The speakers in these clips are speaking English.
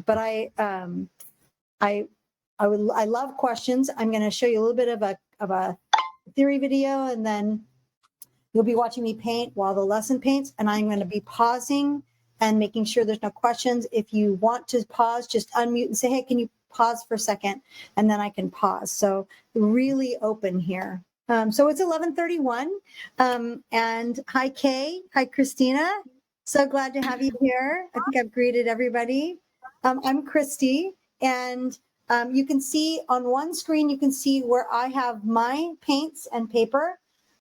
But I love questions. I'm going to show you a little bit of a theory video, and then you'll be watching me paint while the lesson paints, and I'm going to be pausing and making sure there's no questions. If you want to pause, just unmute and say, hey, can you pause for a second? And then I can pause. So really open here. So it's 11:31. And hi, Kay. Hi, Christina. So glad to have you here. I think I've greeted everybody. I'm Christy, and you can see on one screen, you can see where I have my paints and paper.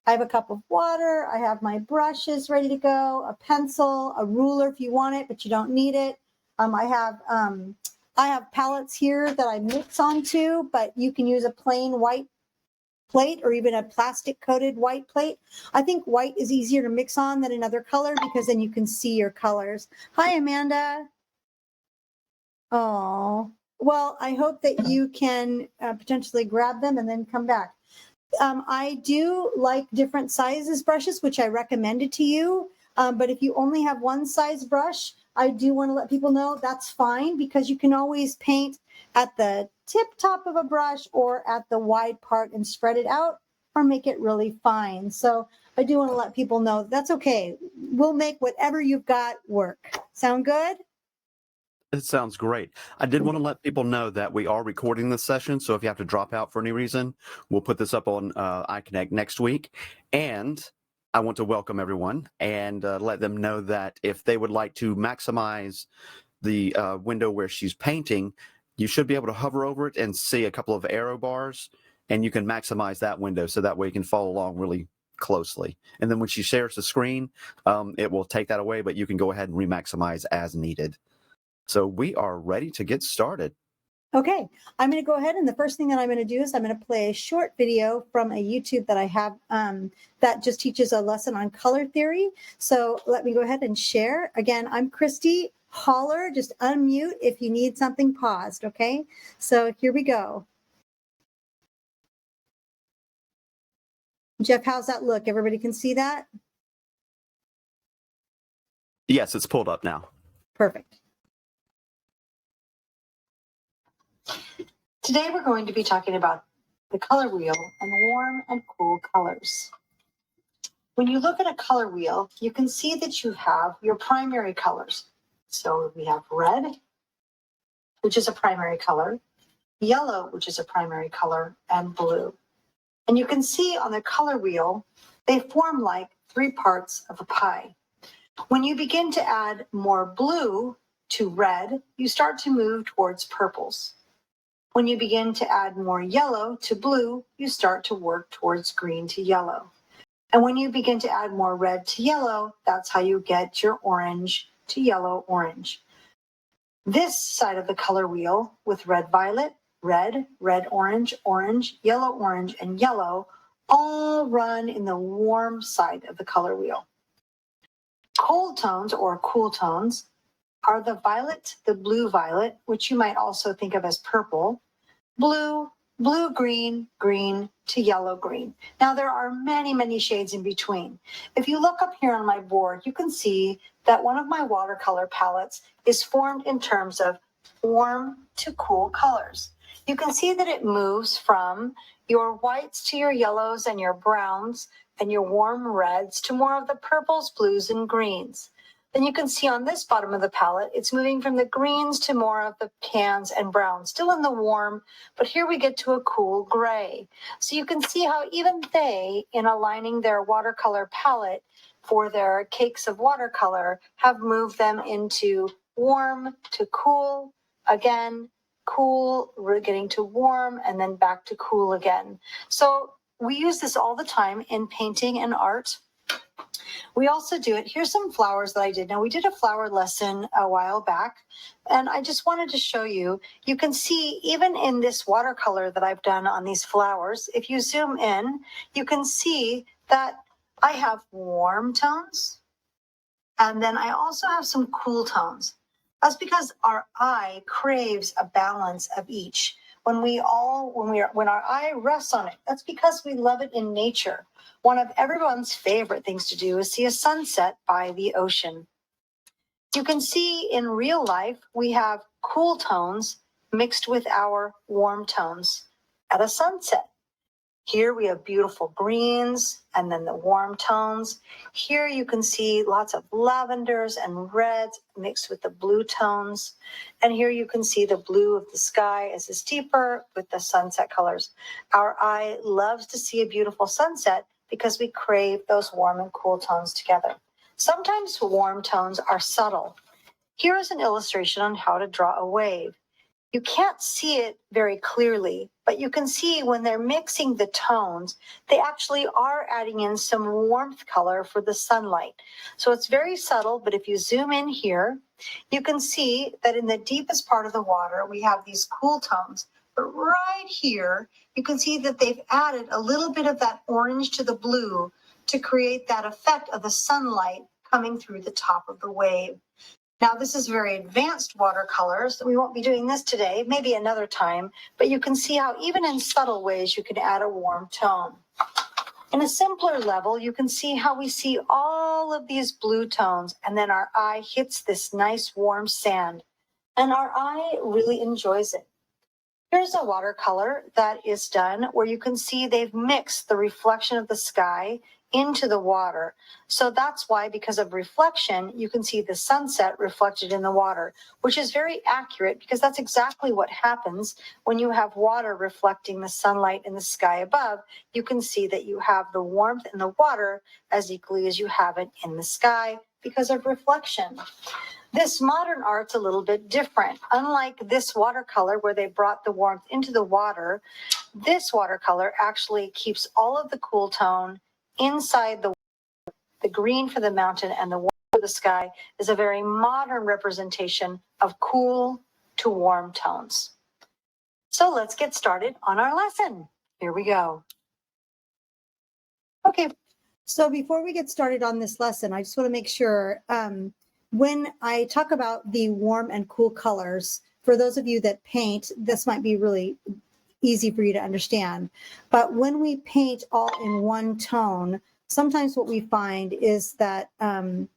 I have a cup of water. I have my brushes ready to go, a pencil, a ruler if you want it, but you don't need it. I have palettes here that I mix onto, but you can use a plain white plate or even a plastic coated white plate. I think white is easier to mix on than another color because then you can see your colors. Hi, Amanda. Oh, well, I hope that you can potentially grab them and then come back. I do like different sizes brushes, which I recommended to you. But if you only have one size brush, I do want to let people know that's fine, because you can always paint at the tip top of a brush or at the wide part and spread it out or make it really fine. So I do want to let people know that's okay. We'll make whatever you've got work. Sound good? It sounds great. I did want to let people know that we are recording this session, so if you have to drop out for any reason, we'll put this up on iConnect next week. And I want to welcome everyone and let them know that if they would like to maximize the window where she's painting, you should be able to hover over it and see a couple of arrow bars, and you can maximize that window so that way you can follow along really closely. And then when she shares the screen, it will take that away, but you can go ahead and remaximize as needed. So we are ready to get started. Okay, I'm going to go ahead, and the first thing that I'm going to do is I'm going to play a short video from a YouTube that I have that just teaches a lesson on color theory. So let me go ahead and share. Again, I'm Christy. Holler, just unmute if you need something paused, okay? So here we go. Jeff, how's that look? Everybody can see that? Yes, it's pulled up now. Perfect. Today we're going to be talking about the color wheel and warm and cool colors. When you look at a color wheel, you can see that you have your primary colors. So we have red, which is a primary color, yellow, which is a primary color, and blue. And you can see on the color wheel, they form like three parts of a pie. When you begin to add more blue to red, you start to move towards purples. When you begin to add more yellow to blue, you start to work towards green to yellow. And when you begin to add more red to yellow, that's how you get your orange to yellow orange. This side of the color wheel with red violet, red, red orange, orange, orange, and yellow all run in the warm side of the color wheel. Cold tones or cool tones are the violet, the blue violet, which you might also think of as purple, blue, blue green, green to yellow green. Now there are many, many shades in between. If you look up here on my board, you can see that one of my watercolor palettes is formed in terms of warm to cool colors. You can see that it moves from your whites to your yellows and your browns and your warm reds to more of the purples, blues, and greens. Then you can see on this bottom of the palette, it's moving from the greens to more of the tans and browns, still in the warm, but here we get to a cool gray. So you can see how even they, in aligning their watercolor palette for their cakes of watercolor, have moved them into warm to cool, again, cool, we're getting to warm, and then back to cool again. So we use this all the time in painting and art. We also do it. Here's some flowers that I did. Now, we did a flower lesson a while back, and I just wanted to show you. You can see even in this watercolor that I've done on these flowers, if you zoom in, you can see that I have warm tones, and then I also have some cool tones. That's because our eye craves a balance of each. When our eye rests on it, that's because we love it in nature. One of everyone's favorite things to do is see a sunset by the ocean. You can see in real life, we have cool tones mixed with our warm tones at a sunset. Here we have beautiful greens and then the warm tones. Here you can see lots of lavenders and reds mixed with the blue tones. And here you can see the blue of the sky as is deeper with the sunset colors. Our eye loves to see a beautiful sunset because we crave those warm and cool tones together. Sometimes warm tones are subtle. Here is an illustration on how to draw a wave. You can't see it very clearly, but you can see when they're mixing the tones, they actually are adding in some warmth color for the sunlight. So it's very subtle, but if you zoom in here, you can see that in the deepest part of the water, we have these cool tones. But right here, you can see that they've added a little bit of that orange to the blue to create that effect of the sunlight coming through the top of the wave. Now, this is very advanced watercolors. We won't be doing this today, maybe another time, but you can see how even in subtle ways you can add a warm tone. In a simpler level, you can see how we see all of these blue tones, and then our eye hits this nice warm sand, and our eye really enjoys it. Here's a watercolor that is done where you can see they've mixed the reflection of the sky into the water. So that's why, because of reflection, you can see the sunset reflected in the water, which is very accurate because that's exactly what happens when you have water reflecting the sunlight in the sky above. You can see that you have the warmth in the water as equally as you have it in the sky because of reflection. This modern art's a little bit different. Unlike this watercolor where they brought the warmth into the water, this watercolor actually keeps all of the cool tone inside the green for the mountain and the warm for the sky is a very modern representation of cool to warm tones. So let's get started on our lesson. Here we go. Okay, so before we get started on this lesson, I just want to make sure when I talk about the warm and cool colors, for those of you that paint, this might be really easy for you to understand. But when we paint all in one tone, sometimes what we find is that some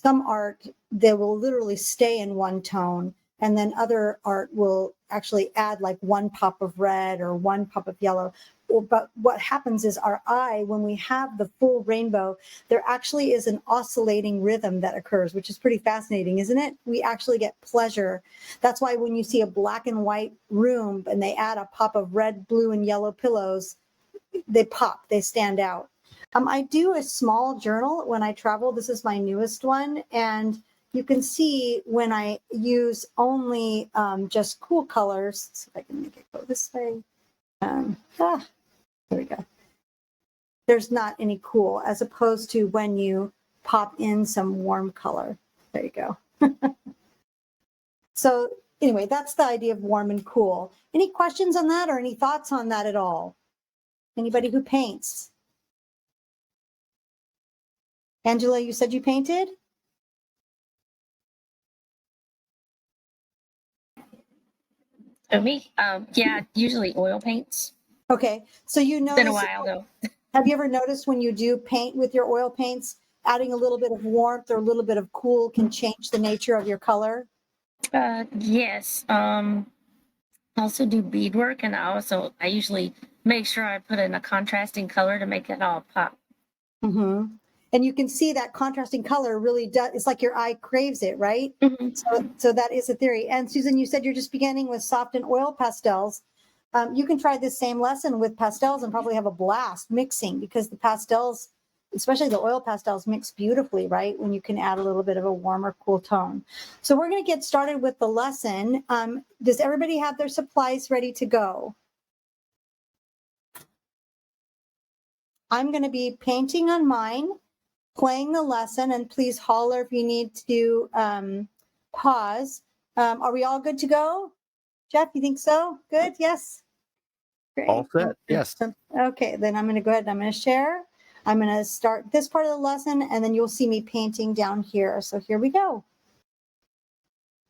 art, they will literally stay in one tone, and then other art will actually add like one pop of red or one pop of yellow. But what happens is our eye, when we have the full rainbow, there actually is an oscillating rhythm that occurs, which is pretty fascinating, isn't it? We actually get pleasure. That's why when you see a black and white room and they add a pop of red, blue, and yellow pillows, they pop, they stand out. I do a small journal when I travel. This is my newest one. And you can see when I use only just cool colors, so if I can make it go this way. There we go. There's not any cool, as opposed to when you pop in some warm color. There you go. So anyway, that's the idea of warm and cool. Any questions on that or any thoughts on that at all? Anybody who paints? Angela, you said you painted? Oh, me? Yeah, usually oil paints. Okay, so you know, It's been a while though. Have you ever noticed when you do paint with your oil paints, adding a little bit of warmth or a little bit of cool can change the nature of your color? Yes. I also do beadwork, and I usually make sure I put in a contrasting color to make it all pop. Mm-hmm. And you can see that contrasting color really does. It's like your eye craves it, right? Mm-hmm. So that is a theory. And Susan, you said you're just beginning with soft and oil pastels. You can try this same lesson with pastels and probably have a blast mixing, because the pastels, especially the oil pastels, mix beautifully, right? When you can add a little bit of a warmer, cool tone. So we're going to get started with the lesson. Does everybody have their supplies ready to go? I'm going to be painting on mine, playing the lesson, and please holler if you need to pause. Are we all good to go? Jeff, you think so? Good? Yes? Great. All set. Yes. Okay, then I'm going to go ahead and I'm going to share. I'm going to start this part of the lesson, and then you'll see me painting down here. So here we go.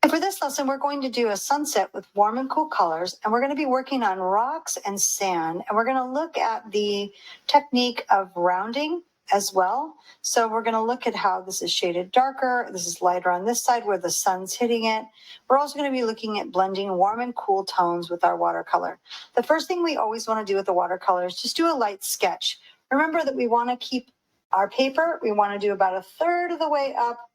For this lesson, we're going to do a sunset with warm and cool colors, and we're going to be working on rocks and sand, and we're going to look at the technique of rounding as well. So we're going to look at how this is shaded darker. This is lighter on this side where the sun's hitting it. We're also going to be looking at blending warm and cool tones with our watercolor. The first thing we always want to do with the watercolor is just do a light sketch. Remember that we want to keep our paper, we want to do about a third of the way up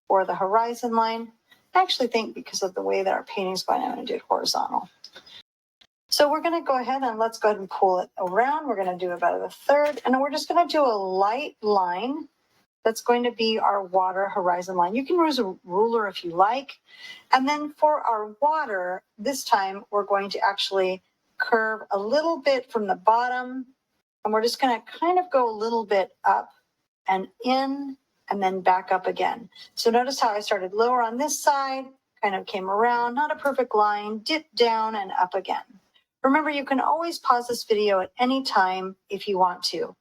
for the horizon line. I actually think because of the way that our painting's going, I'm going to do it horizontal. So we're going to go ahead and let's go ahead and pull it around. We're going to do about a third, and we're just going to do a light line. That's going to be our water horizon line. You can use a ruler if you like. And then for our water, this time we're going to actually curve a little bit from the bottom, and we're just going to kind of go a little bit up and in and then back up again. So notice how I started lower on this side, kind of came around, not a perfect line, dipped down and up again. Remember, you can always pause this video at any time if you want to.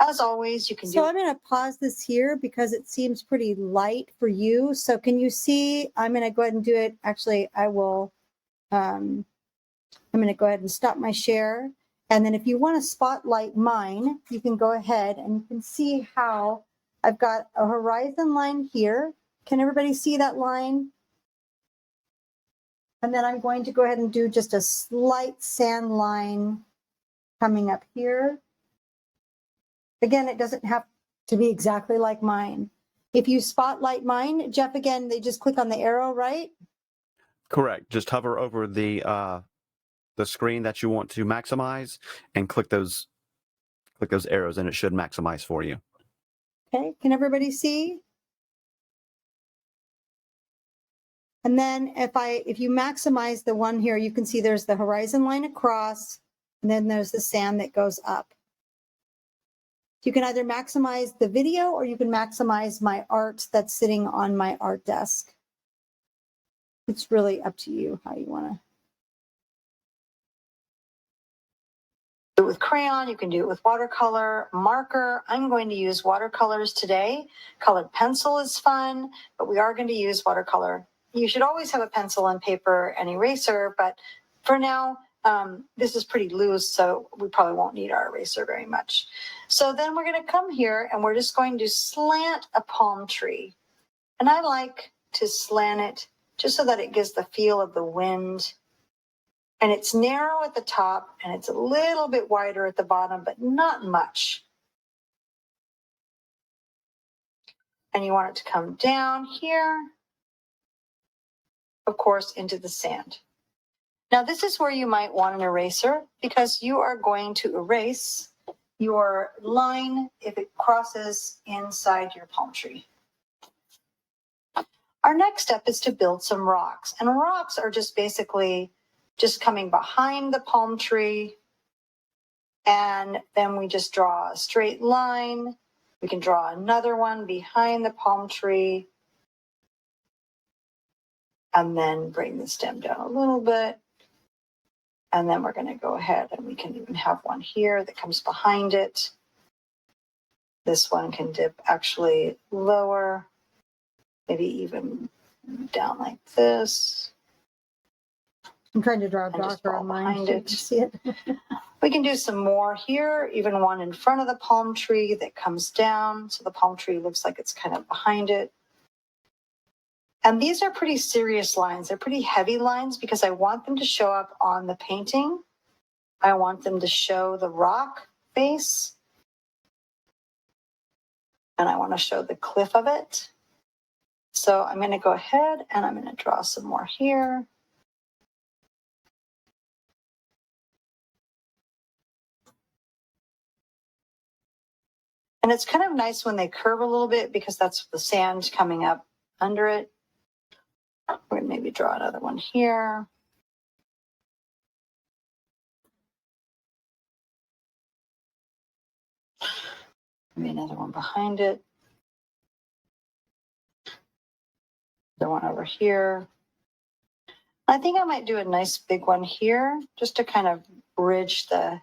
As always, you can do. So I'm going to pause this here because it seems pretty light for you. So can you see? I'm going to go ahead and do it. Actually, I will. I'm going to go ahead and stop my share. And then if you want to spotlight mine, you can go ahead and you can see how I've got a horizon line here. Can everybody see that line? And then I'm going to go ahead and do just a slight sand line coming up here. Again, it doesn't have to be exactly like mine. If you spotlight mine, Jeff, again, they just click on the arrow, right? Correct. Just hover over the screen that you want to maximize and click those arrows, and it should maximize for you. Okay, can everybody see? And then if you maximize the one here, you can see there's the horizon line across, and then there's the sand that goes up. You can either maximize the video or you can maximize my art that's sitting on my art desk. It's really up to you how you want to. Do it with crayon, you can do it with watercolor, marker. I'm going to use watercolors today. Colored pencil is fun, but we are going to use watercolor. You should always have a pencil and paper and eraser, but for now, this is pretty loose, so we probably won't need our eraser very much. So then we're going to come here and we're just going to slant a palm tree. And I like to slant it just so that it gives the feel of the wind. And it's narrow at the top and it's a little bit wider at the bottom, but not much. And you want it to come down here, of course, into the sand. Now, this is where you might want an eraser because you are going to erase your line if it crosses inside your palm tree. Our next step is to build some rocks. And rocks are just basically just coming behind the palm tree. And then we just draw a straight line. We can draw another one behind the palm tree. And then bring the stem down a little bit. And then we're going to go ahead and we can even have one here that comes behind it. This one can dip actually lower, maybe even down like this. I'm trying to draw a And just darker fall on mine. behind So you it. can see it. We can do some more here, even one in front of the palm tree that comes down. So the palm tree looks like it's kind of behind it. And these are pretty serious lines. They're pretty heavy lines because I want them to show up on the painting. I want them to show the rock face. And I want to show the cliff of it. So I'm going to go ahead and I'm going to draw some more here. And it's kind of nice when they curve a little bit because that's the sand coming up under it. We're going to maybe draw another one here. Maybe another one behind it. Another one over here. I think I might do a nice big one here just to kind of bridge the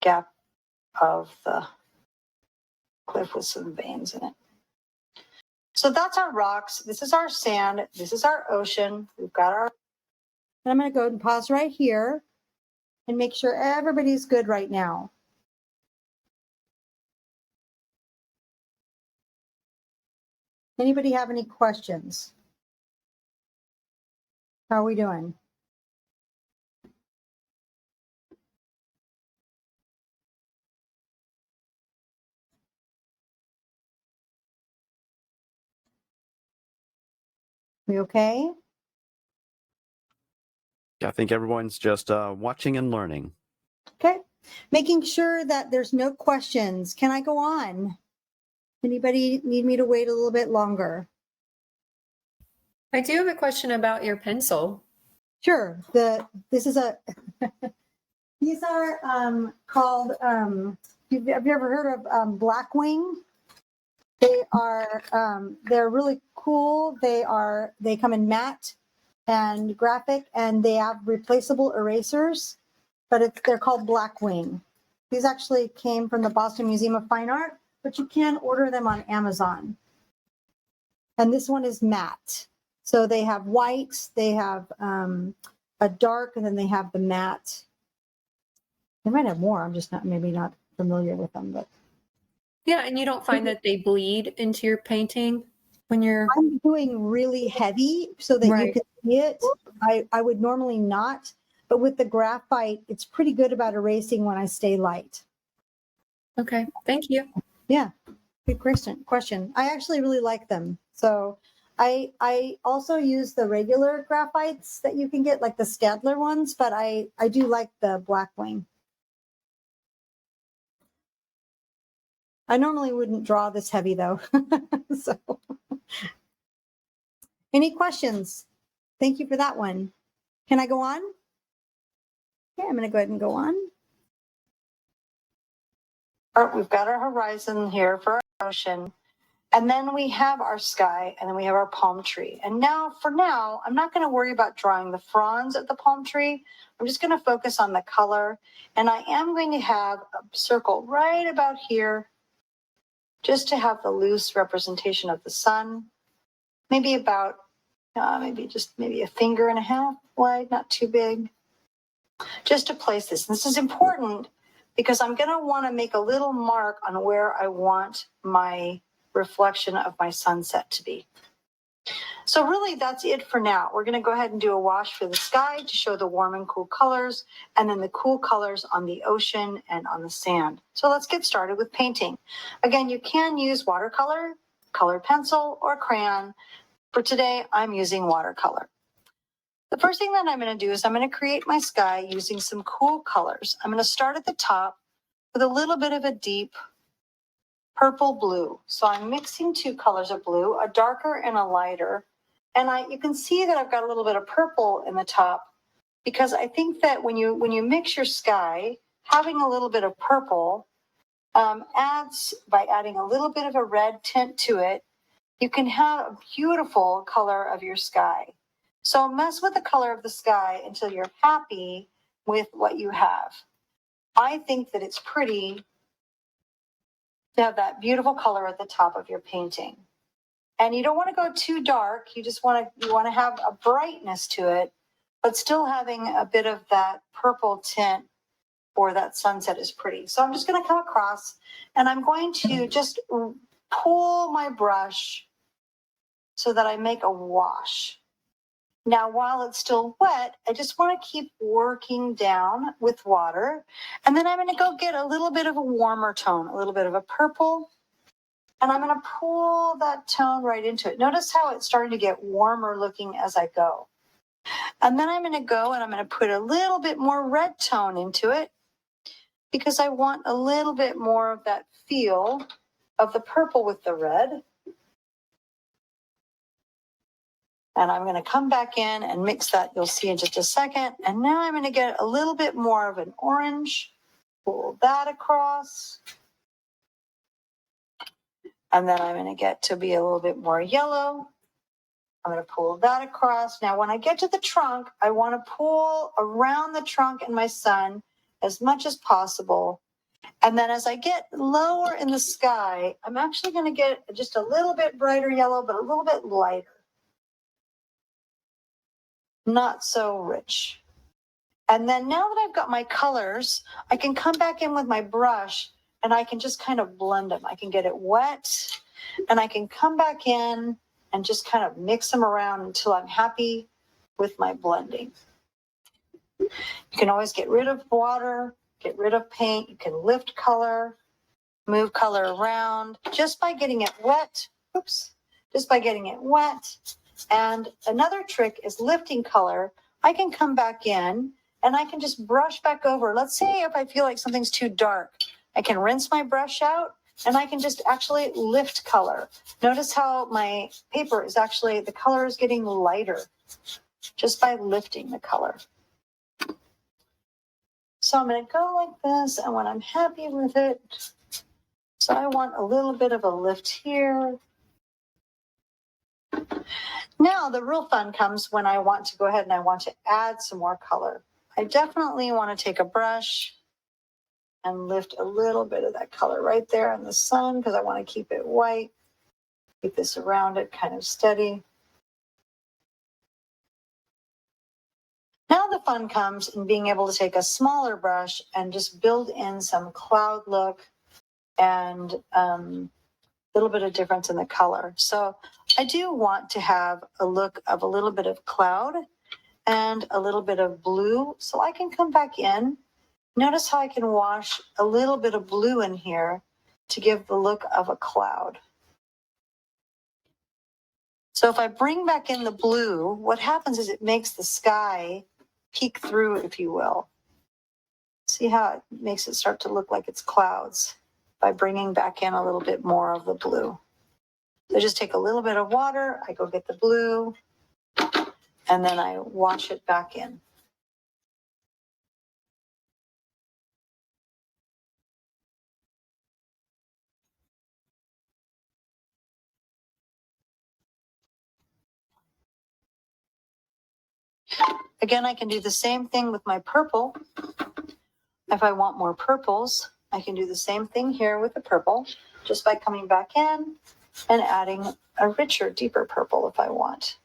gap of the cliff with some veins in it. So that's our rocks. This is our sand. This is our ocean. We've got our. And I'm going to go and pause right here and make sure everybody's good right now. Anybody have any questions? How are we doing? We okay? I think everyone's just watching and learning. Okay. Making sure that there's no questions. Can I go on? Anybody need me to wait a little bit longer? I do have a question about your pencil. Sure. This is a these are called have you ever heard of Blackwing? They are they're really cool. They come in matte and graphic, and they have replaceable erasers, but they're called Blackwing. These actually came from the Boston Museum of Fine Art, but you can order them on Amazon. And this one is matte. So they have white, they have a dark, and then they have the matte. They might have more. I'm just maybe not familiar with them, but Yeah, and you don't find that they bleed into your painting when you're I'm doing really heavy so that you Right. can see it. I would normally not, but with the graphite, it's pretty good about erasing when I stay light. Okay, thank you. Yeah, good question. I actually really like them. So I also use the regular graphites that you can get, like the Staedtler ones, but I do like the Blackwing. I normally wouldn't draw this heavy though. So any questions? Thank you for that one. Can I go on? Okay, I'm going to go ahead and go on. All right, we've got our horizon here for our ocean. And then we have our sky, and then we have our palm tree. And now, for now, I'm not going to worry about drawing the fronds of the palm tree. I'm just going to focus on the color. And I am going to have a circle right about here, just to have the loose representation of the sun. Maybe about, maybe a finger and a half wide, not too big. Just to place this. And this is important because I'm going to want to make a little mark on where I want my reflection of my sunset to be. So really that's it for now. We're going to go ahead and do a wash for the sky to show the warm and cool colors, and then the cool colors on the ocean and on the sand. So let's get started with painting. Again, you can use watercolor, colored pencil, or crayon. For today, I'm using watercolor. The first thing that I'm going to do is I'm going to create my sky using some cool colors. I'm going to start at the top with a little bit of a deep purple blue. So I'm mixing two colors of blue, a darker and a lighter. And you can see that I've got a little bit of purple in the top because I think that when you mix your sky, having a little bit of purple adds, by adding a little bit of a red tint to it, you can have a beautiful color of your sky. So mess with the color of the sky until you're happy with what you have. I think that it's pretty to have that beautiful color at the top of your painting. And you don't want to go too dark. You want to have a brightness to it, but still having a bit of that purple tint for that sunset is pretty. So I'm just going to come across and I'm going to just pull my brush so that I make a wash. Now, while it's still wet, I just want to keep working down with water. And then I'm going to go get a little bit of a warmer tone, a little bit of a purple. And I'm going to pull that tone right into it. Notice how it's starting to get warmer looking as I go. And then I'm going to go and I'm going to put a little bit more red tone into it because I want a little bit more of that feel of the purple with the red. And I'm going to come back in and mix that. You'll see in just a second. And now I'm going to get a little bit more of an orange. Pull that across. And then I'm going to get to be a little bit more yellow. I'm going to pull that across. Now, when I get to the trunk, I want to pull around the trunk and my sun as much as possible. And then as I get lower in the sky, I'm actually going to get just a little bit brighter yellow, but a little bit lighter. Not so rich. And then now that I've got my colors, I can come back in with my brush and I can just kind of blend them. I can get it wet And I can come back in and just kind of mix them around until I'm happy with my blending. You can always get rid of water, get rid of paint. You can lift color, move color around just by getting it wet. Oops, just by getting it wet. And another trick is lifting color. I can come back in and I can just brush back over. Let's say if I feel like something's too dark, I can rinse my brush out and I can just actually lift color. Notice how my paper is actually, the color is getting lighter just by lifting the color. So I'm going to go like this, and when I'm happy with it, so I want a little bit of a lift here. Now the real fun comes when I want to go ahead and I want to add some more color. I definitely want to take a brush and lift a little bit of that color right there in the sun because I want to keep it white. Keep this around it kind of steady. Now the fun comes in being able to take a smaller brush and just build in some cloud look and a little bit of difference in the color. So I do want to have a look of a little bit of cloud and a little bit of blue. So I can come back in. Notice how I can wash a little bit of blue in here to give the look of a cloud. So if I bring back in the blue, what happens is it makes the sky peek through, if you will. See how it makes it start to look like it's clouds by bringing back in a little bit more of the blue. So just take a little bit of water, I go get the blue, and then I wash it back in. Again, I can do the same thing with my purple. If I want more purples, I can do the same thing here with the purple, just by coming back in and adding a richer, deeper purple if I want.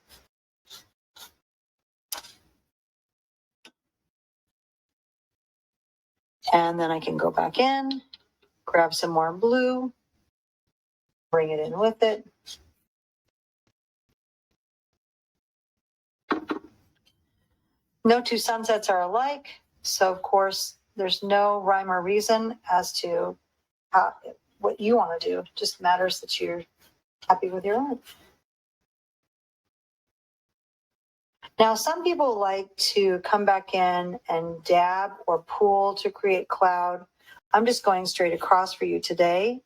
And then I can go back in, grab some more blue, bring it in with it. No two sunsets are alike, so of course there's no rhyme or reason as to what you want to do. It just matters that you're happy with your art. Now, some people like to come back in and dab or pool to create cloud. I'm just going straight across for you today.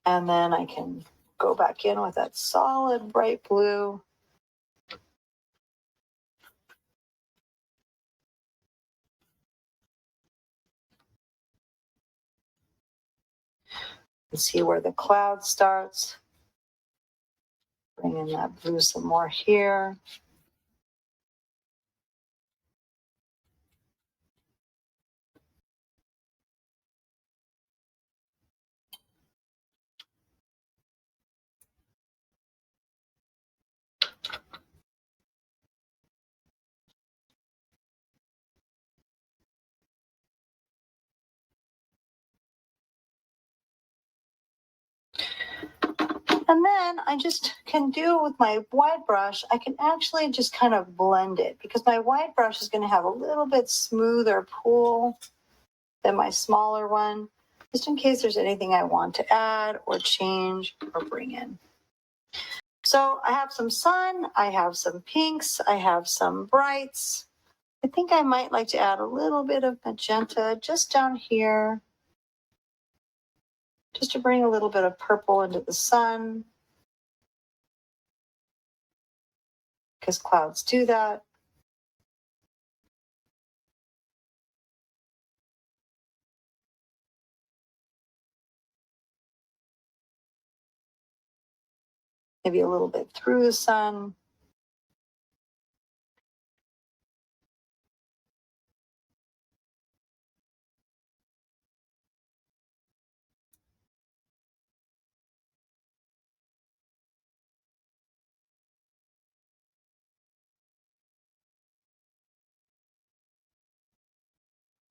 And then I can go back in with that solid bright blue. And see where the cloud starts. Bring in that blue some more here. And then I just can do with my wide brush, I can actually just kind of blend it because my wide brush is going to have a little bit smoother pool than my smaller one, just in case there's anything I want to add or change or bring in. So I have some sun, I have some pinks, I have some brights. I think I might like to add a little bit of magenta just down here, just to bring a little bit of purple into the sun, because clouds do that. Maybe a little bit through the sun.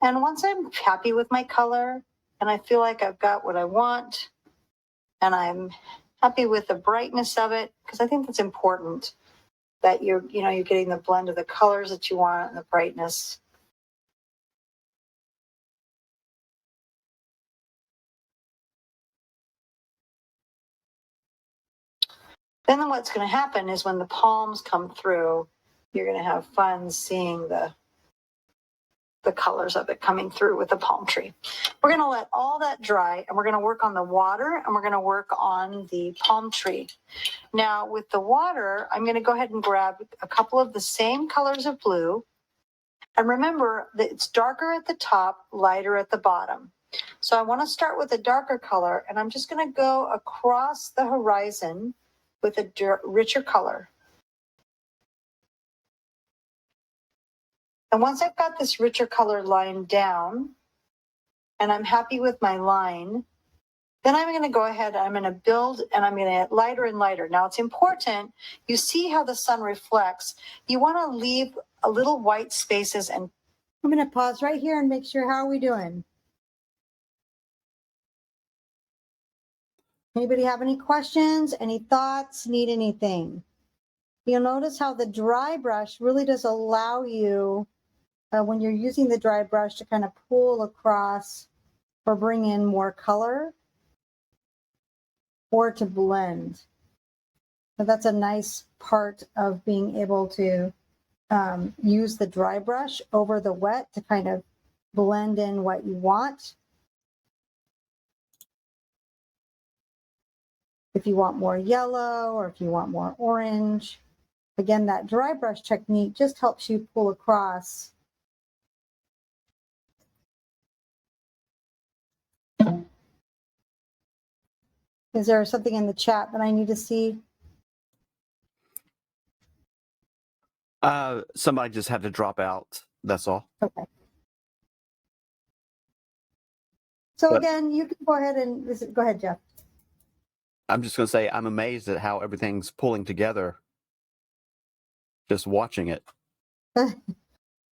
And once I'm happy with my color and I feel like I've got what I want and I'm happy with the brightness of it, because I think that's important that you're getting the blend of the colors that you want and the brightness. Then what's going to happen is when the palms come through, you're going to have fun seeing the colors of it coming through with the palm tree. We're going to let all that dry and we're going to work on the water and we're going to work on the palm tree. Now with the water, I'm going to go ahead and grab a couple of the same colors of blue. And remember that it's darker at the top, lighter at the bottom. So I want to start with a darker color and I'm just going to go across the horizon with a richer color. And once I've got this richer color line down and I'm happy with my line, then I'm going to go ahead, I'm going to build and I'm going to add lighter and lighter. Now it's important, you see how the sun reflects. You want to leave a little white spaces. And I'm going to pause right here and make sure, how are we doing? Anybody have any questions, any thoughts, need anything? You'll notice how the dry brush really does allow you, when you're using the dry brush, to kind of pull across or bring in more color or to blend. So that's a nice part of being able to use the dry brush over the wet to kind of blend in what you want. If you want more yellow or if you want more orange. Again, that dry brush technique just helps you pull across. Is there something in the chat that I need to see? Somebody just had to drop out. That's all. Okay. So But again, you can go ahead and go ahead, Jeff. I'm just going to say I'm amazed at how everything's pulling together just watching it.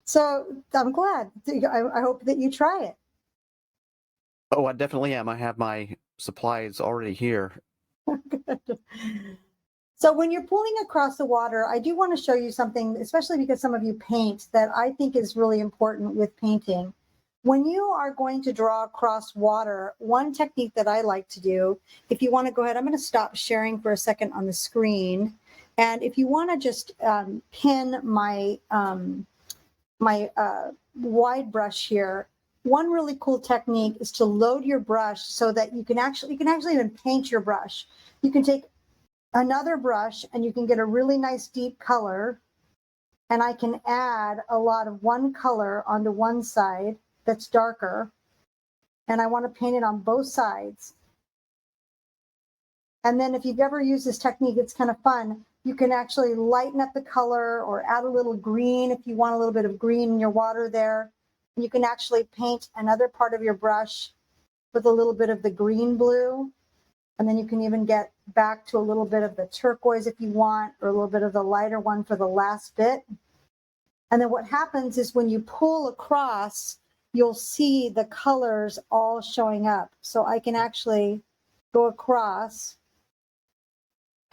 So I'm glad. I hope that you try it. Oh, I definitely am. I have my supplies already here. So when you're pulling across the water, I do want to show you something, especially because some of you paint, that I think is really important with painting. When you are going to draw across water, one technique that I like to do, if you want to go ahead, I'm going to stop sharing for a second on the screen. And if you want to just pin my wide brush here, one really cool technique is to load your brush so that you can actually even paint your brush. You can take another brush and you can get a really nice deep color, and I can add a lot of one color onto one side that's darker, and I want to paint it on both sides. And then if you've ever used this technique, it's kind of fun. You can actually lighten up the color or add a little green if you want a little bit of green in your water there. And you can actually paint another part of your brush with a little bit of the green blue. And then you can even get back to a little bit of the turquoise if you want, or a little bit of the lighter one for the last bit. And then what happens is when you pull across, you'll see the colors all showing up. So I can actually go across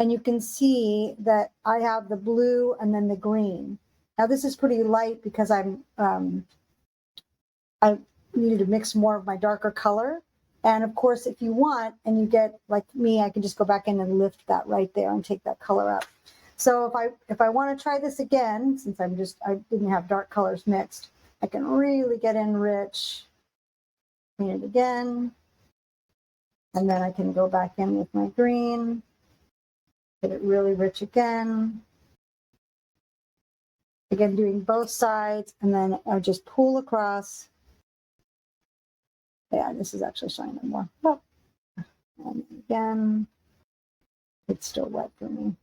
and you can see that I have the blue and then the green. Now this is pretty light because I needed to mix more of my darker color. And of course, if you want, and you get like me, I can just go back in and lift that right there and take that color up. So if I want to try this again, since I didn't have dark colors mixed, I can really get in rich, paint it again. And then I can go back in with my green, get it really rich again. Again, doing both sides, and then I just pull across. Yeah, this is actually showing them more. Oh. And again, it's still wet for me.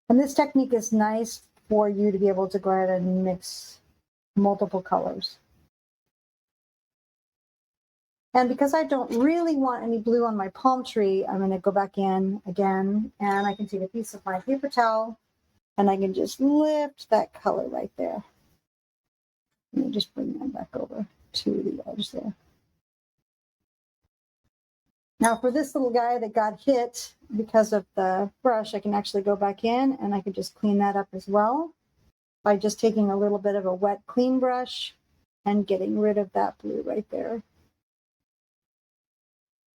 And this technique is nice for you to be able to go ahead and mix multiple colors. And because I don't really want any blue on my palm tree, I'm going to go back in again, and I can take a piece of my paper towel and I can just lift that color right there. Let me just bring that back over to the edge there. Now for this little guy that got hit because of the brush, I can actually go back in and I can just clean that up as well by just taking a little bit of a wet clean brush and getting rid of that blue right there.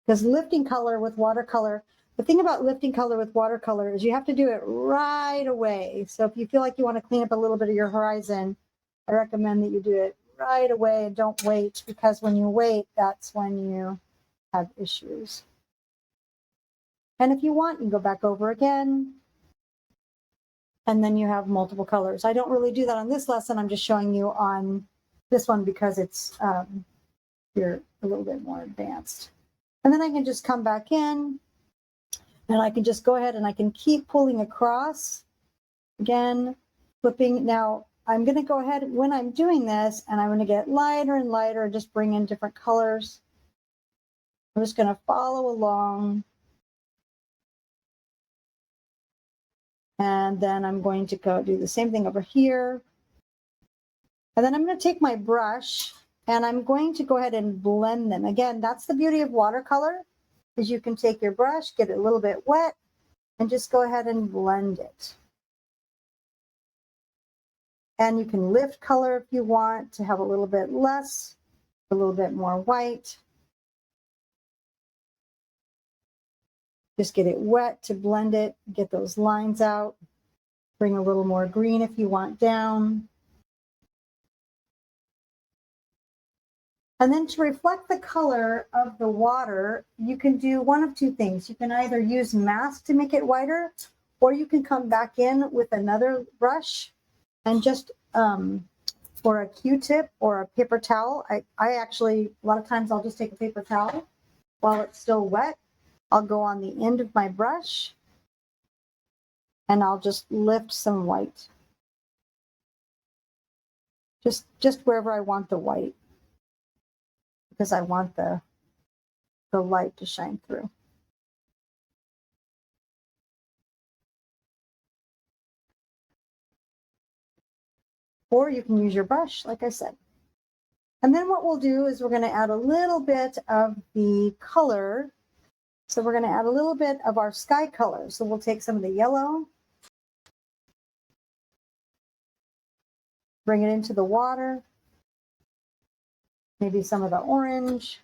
Because lifting color with watercolor, the thing about lifting color with watercolor is you have to do it right away. So if you feel like you want to clean up a little bit of your horizon, I recommend that you do it right away and don't wait, because when you wait, that's when you have issues. And if you want, you can go back over again, and then you have multiple colors. I don't really do that on this lesson. I'm just showing you on this one because it's you're a little bit more advanced. And then I can just come back in and I can just go ahead and I can keep pulling across. Again, flipping. Now I'm going to go ahead when I'm doing this and I'm going to get lighter and lighter and just bring in different colors. I'm just going to follow along. And then I'm going to go do the same thing over here. And then I'm going to take my brush and I'm going to go ahead and blend them. Again, that's the beauty of watercolor, is you can take your brush, get it a little bit wet, and just go ahead and blend it. And you can lift color if you want to have a little bit less, a little bit more white. Just get it wet to blend it, get those lines out. Bring a little more green if you want down. And then to reflect the color of the water, you can do one of two things. You can either use mask to make it whiter, or you can come back in with another brush and just for a Q-tip or a paper towel. I actually, a lot of times I'll just take a paper towel while it's still wet. I'll go on the end of my brush and I'll just lift some white. Just wherever I want the white, because I want the light to shine through. Or you can use your brush, like I said. And then what we'll do is we're going to add a little bit of the color. So we're going to add a little bit of our sky color. So we'll take some of the yellow, bring it into the water, maybe some of the orange,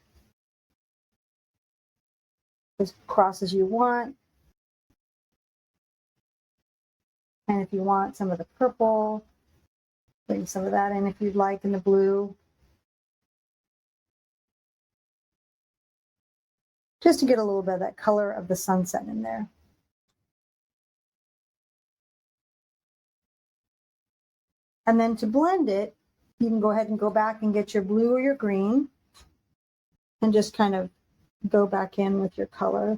as cross as you want. And if you want some of the purple, bring some of that in if you'd like, in the blue. Just to get a little bit of that color of the sunset in there. And then to blend it, you can go ahead and go back and get your blue or your green and just kind of go back in with your color.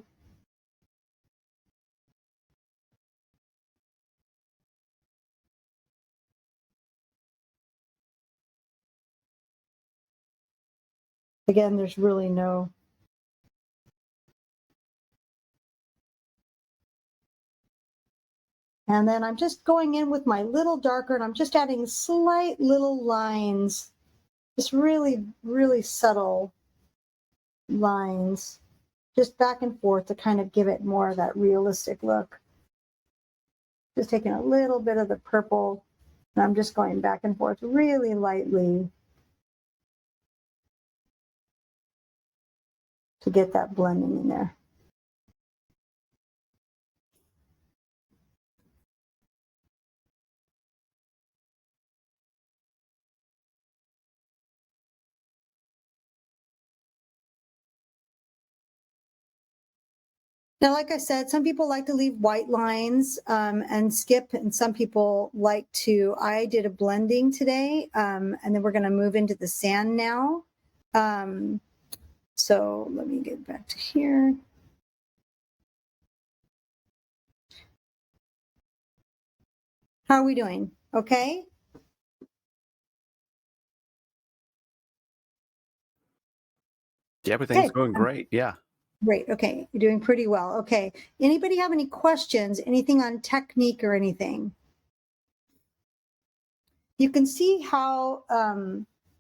Again, there's really no And then I'm just going in with my little darker and I'm just adding slight little lines, just really, really subtle lines, just back and forth to kind of give it more of that realistic look. Just taking a little bit of the purple and I'm just going back and forth really lightly to get that blending in there. Now, like I said, some people like to leave white lines and skip, and some people like to, I did a blending today, and then we're going to move into the sand now. So let me get back to here. How are we doing? Okay? Yeah, everything's Okay. going great. Yeah. Great. Okay. You're doing pretty well. Okay. Anybody have any questions? Anything on technique or anything? you can see how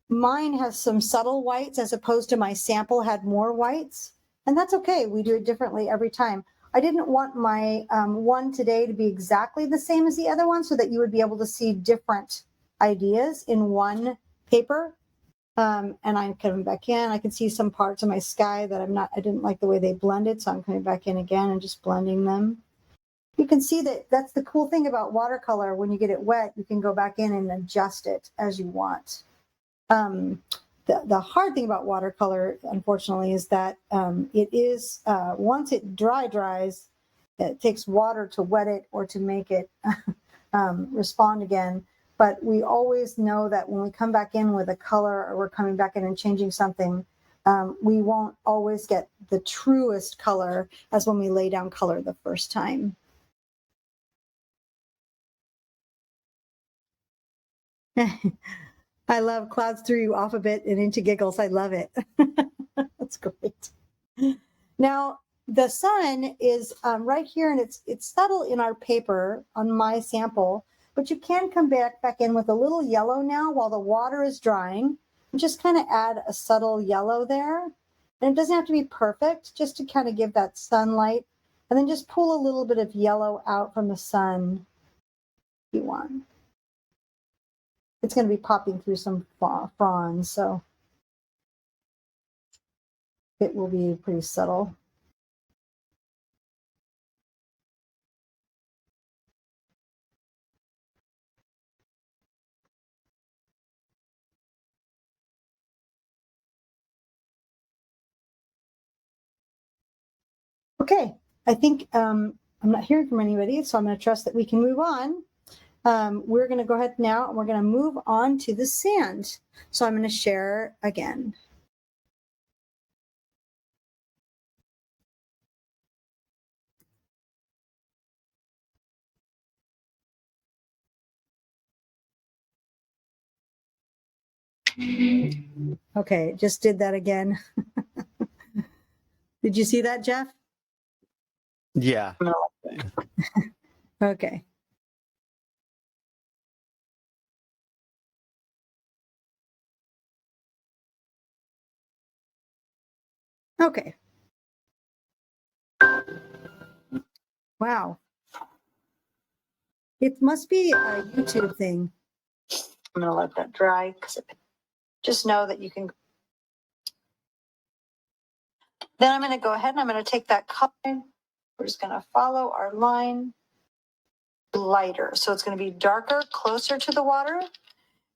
mine has some subtle whites as opposed to my sample had more whites. And that's okay. We do it differently every time. I didn't want my one today to be exactly the same as the other one so that you would be able to see different ideas in one paper. And I'm coming back in. I can see some parts of my sky that I didn't like the way they blended. So I'm coming back in again and just blending them. You can see that that's the cool thing about watercolor. When you get it wet, you can go back in and adjust it as you want. The hard thing about watercolor, unfortunately, is that it is, once it dries, it takes water to wet it or to make it respond again. But we always know that when we come back in with a color or we're coming back in and changing something, we won't always get the truest color as when we lay down color the first time. I love clouds threw you off a bit and into giggles. I love it. That's great. Now, the sun is right here, and it's subtle in our paper on my sample, but you can come back in with a little yellow now while the water is drying. And just kind of add a subtle yellow there. And it doesn't have to be perfect, just to kind of give that sunlight. And then just pull a little bit of yellow out from the sun if you want. It's going to be popping through some fronds, so it will be pretty subtle. Okay, I think I'm not hearing from anybody, so I'm going to trust that we can move on. We're going to go ahead now and we're going to move on to the sand. So I'm going to share again. Okay, just did that again. Did you see that, Jeff? Yeah. Okay. Okay. Wow. It must be a YouTube thing. I'm going to let that dry because just know that you can. Then I'm going to go ahead and I'm going to take that color. We're just going to follow our line lighter. So it's going to be darker, closer to the water.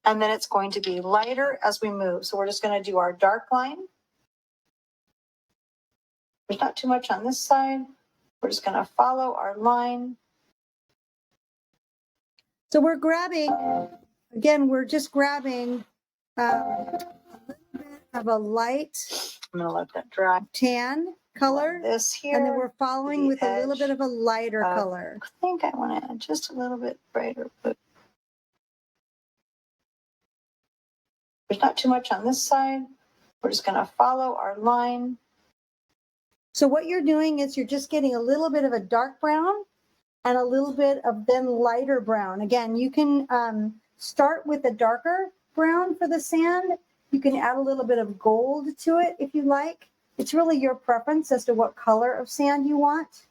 And then it's going to be lighter as we move. So we're just going to do our dark line. There's not too much on this side. We're just going to follow our line. So we're grabbing, again, we're just grabbing a little bit of a light I'm going to let that dry. tan color. This here. And then we're following with a little bit of a lighter color. I think I want to add just a little bit brighter blue. There's not too much on this side. We're just going to follow our line. So what you're doing is you're just getting a little bit of a dark brown and a little bit of then lighter brown. Again, you can start with a darker brown for the sand. You can add a little bit of gold to it if you like. It's really your preference as to what color of sand you want.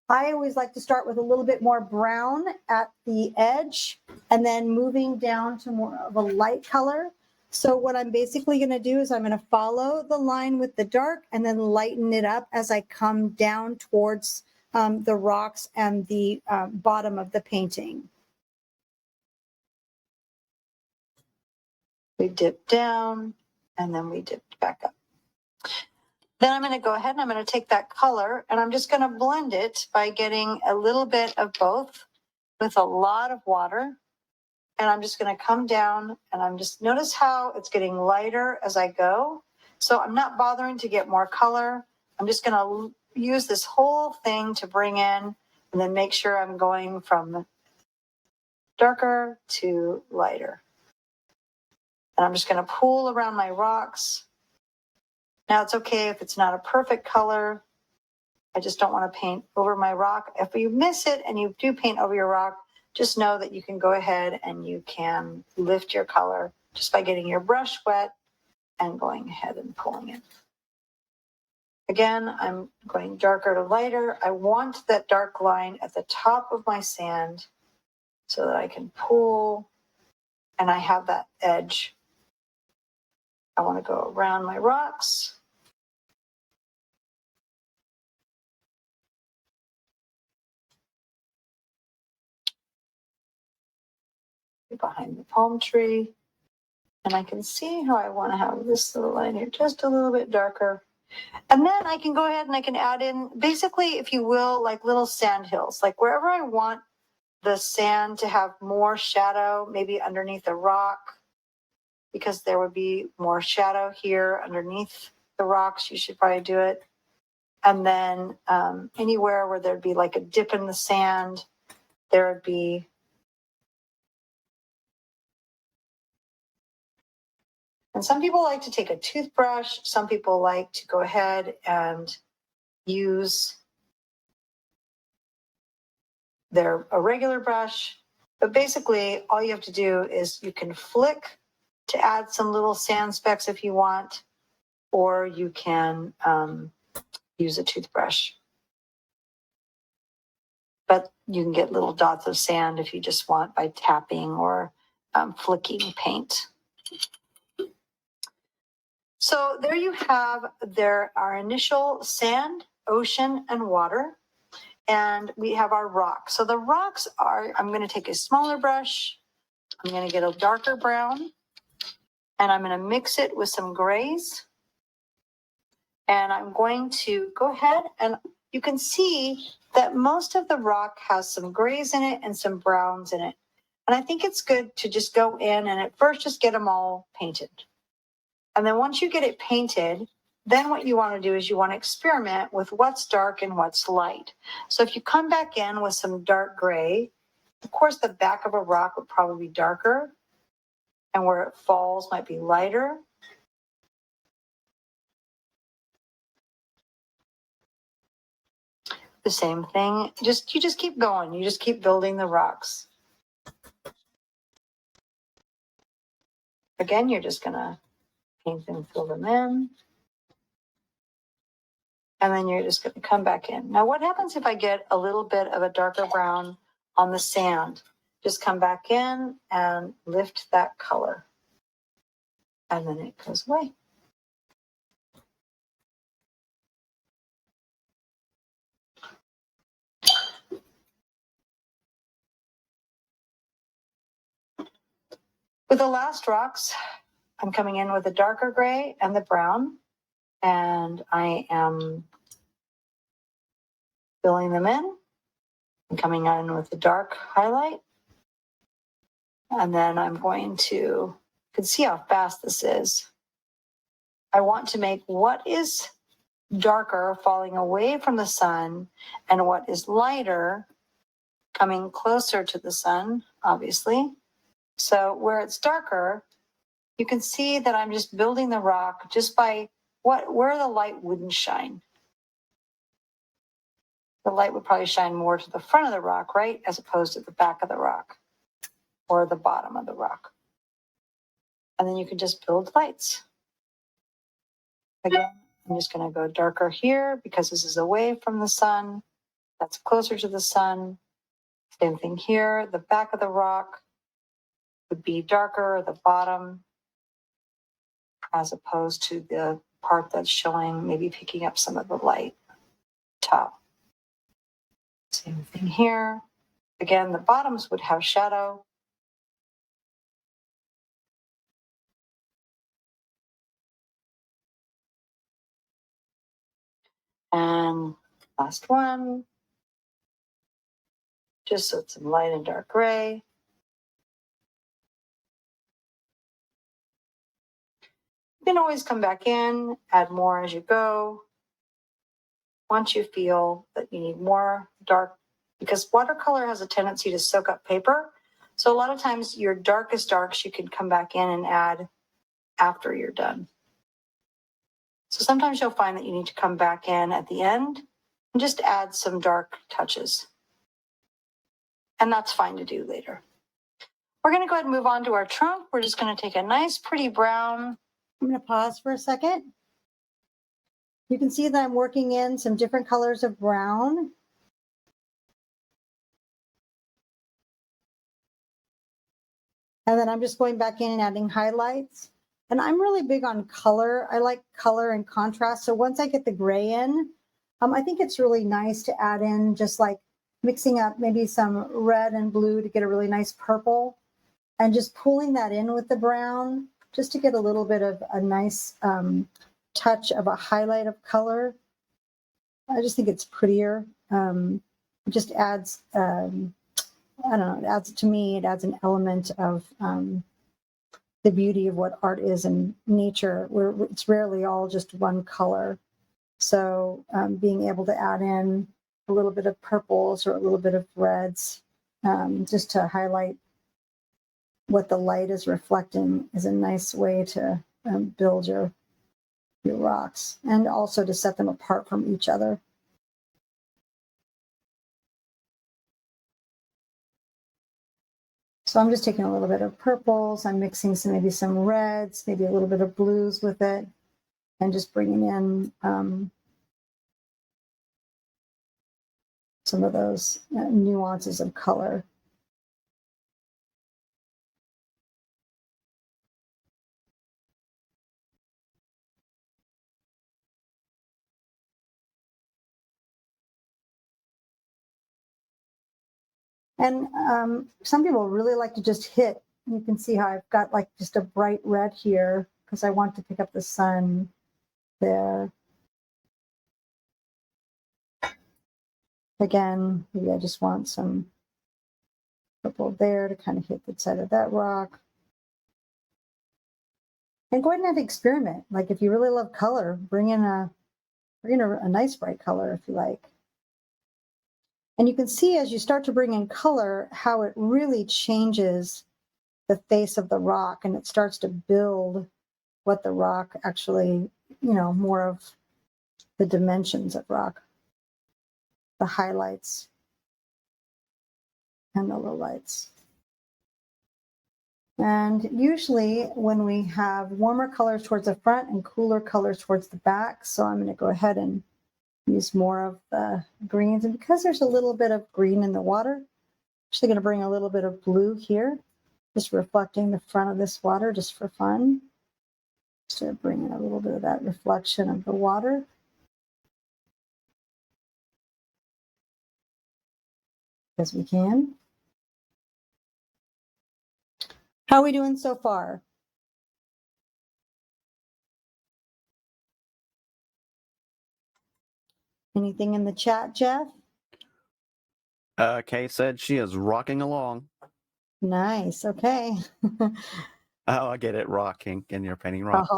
I always like to start with a little bit more brown at the edge and then moving down to more of a light color. So what I'm basically going to do is I'm going to follow the line with the dark and then lighten it up as I come down towards the rocks and the bottom of the painting. We dip down and then we dip back up. Then I'm going to go ahead and I'm going to take that color and I'm just going to blend it by getting a little bit of both with a lot of water. And I'm just going to come down and I'm just, notice how it's getting lighter as I go. So I'm not bothering to get more color. I'm just going to use this whole thing to bring in and then make sure I'm going from darker to lighter. And I'm just going to pull around my rocks. Now it's okay if it's not a perfect color. I just don't want to paint over my rock. If you miss it and you do paint over your rock, just know that you can go ahead and you can lift your color just by getting your brush wet and going ahead and pulling it. Again, I'm going darker to lighter. I want that dark line at the top of my sand so that I can pull and I have that edge. I want to go around my rocks. Behind the palm tree. And I can see how I want to have this little line here just a little bit darker. And then I can go ahead and I can add in, basically, if you will, like little sand hills, like wherever I want the sand to have more shadow, maybe underneath a rock, because there would be more shadow here underneath the rocks, you should probably do it. And then anywhere where there'd be like a dip in the sand, there would be and some people like to take a toothbrush. Some people like to go ahead and use a regular brush. But basically, all you have to do is you can flick to add some little sand specks if you want, or you can use a toothbrush. But you can get little dots of sand if you just want by tapping or flicking paint. So there you have our initial sand, ocean, and water. And we have our rocks. So the rocks are, I'm going to take a smaller brush. I'm going to get a darker brown. And I'm going to mix it with some grays. And I'm going to go ahead and you can see that most of the rock has some grays in it and some browns in it. And I think it's good to just go in and at first just get them all painted. And then once you get it painted, then what you want to do is you want to experiment with what's dark and what's light. So if you come back in with some dark gray, of course, the back of a rock would probably be darker, and where it falls might be lighter. The same thing, you just keep going. You just keep building the rocks. Again, you're just going to paint and fill them in. And then you're just going to come back in. Now, what happens if I get a little bit of a darker brown on the sand? Just come back in and lift that color. And then it goes away. With the last rocks, I'm coming in with the darker gray and the brown. And I am filling them in. I'm coming in with the dark highlight. And then I'm going to, you can see how fast this is. I want to make what is darker falling away from the sun and what is lighter coming closer to the sun, obviously. So where it's darker, you can see that I'm just building the rock just by where the light wouldn't shine. The light would probably shine more to the front of the rock, right? As opposed to the back of the rock or the bottom of the rock. And then you can just build lights. Again, I'm just going to go darker here because this is away from the sun. That's closer to the sun. Same thing here. The back of the rock would be darker, the bottom, as opposed to the part that's showing, maybe picking up some of the light top. Same thing here. Again, the bottoms would have shadow. And last one, just with some light and dark gray. You can always come back in, add more as you go. Once you feel that you need more dark, because watercolor has a tendency to soak up paper. So a lot of times your darkest darks you can come back in and add after you're done. So sometimes you'll find that you need to come back in at the end and just add some dark touches. and that's fine to do later. We're going to go ahead and move on to our trunk. We're just going to take a nice pretty brown. I'm going to pause for a second. You can see that I'm working in some different colors of brown. And then I'm just going back in and adding highlights. And I'm really big on color. I like color and contrast. So once I get the gray in, I think it's really nice to add in just like mixing up maybe some red and blue to get a really nice purple, and just pulling that in with the brown just to get a little bit of a nice touch of a highlight of color. I just think it's prettier. It just adds, I don't know, it adds to me, it adds an element of the beauty of what art is in nature, where it's rarely all just one color. So being able to add in a little bit of purples or a little bit of reds, just to highlight what the light is reflecting, is a nice way to build your rocks, and also to set them apart from each other. So I'm just taking a little bit of purples, I'm mixing maybe some reds, maybe a little bit of blues with it, and just bringing in some of those nuances of color. And some people really like to just hit. You can see how I've got like just a bright red here because I want to pick up the sun there. Again, maybe I just want some purple there to kind of hit the side of that rock. And go ahead and experiment. Like if you really love color, bring in a nice bright color if you like. And you can see as you start to bring in color how it really changes the face of the rock, and it starts to build what the rock actually, more of the dimensions of rock, the highlights and the lowlights. And usually when we have warmer colors towards the front and cooler colors towards the back, so I'm going to go ahead and use more of the greens. And because there's a little bit of green in the water, I'm actually going to bring a little bit of blue here, just reflecting the front of this water just for fun. So bringing a little bit of that reflection of the water. As we can. How are we doing so far? Anything in the chat, Jeff? Kay said she is rocking along. Nice. Okay. Oh, I get it. Rocking, and you're painting rocks.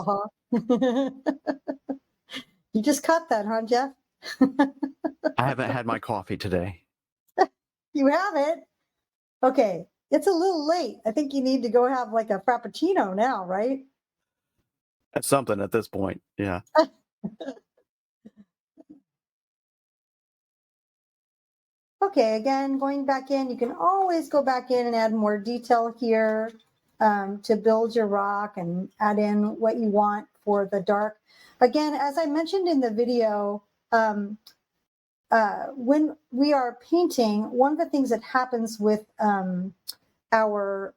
You just caught that, huh, Jeff? I haven't had my coffee today. You have it? Okay. It's a little late. I think you need to go have like a Frappuccino now, right? That's something at this point. Yeah. Okay, again, going back in, you can always go back in and add more detail here to build your rock and add in what you want for the dark. Again, as I mentioned in the video, when we are painting, one of the things that happens with our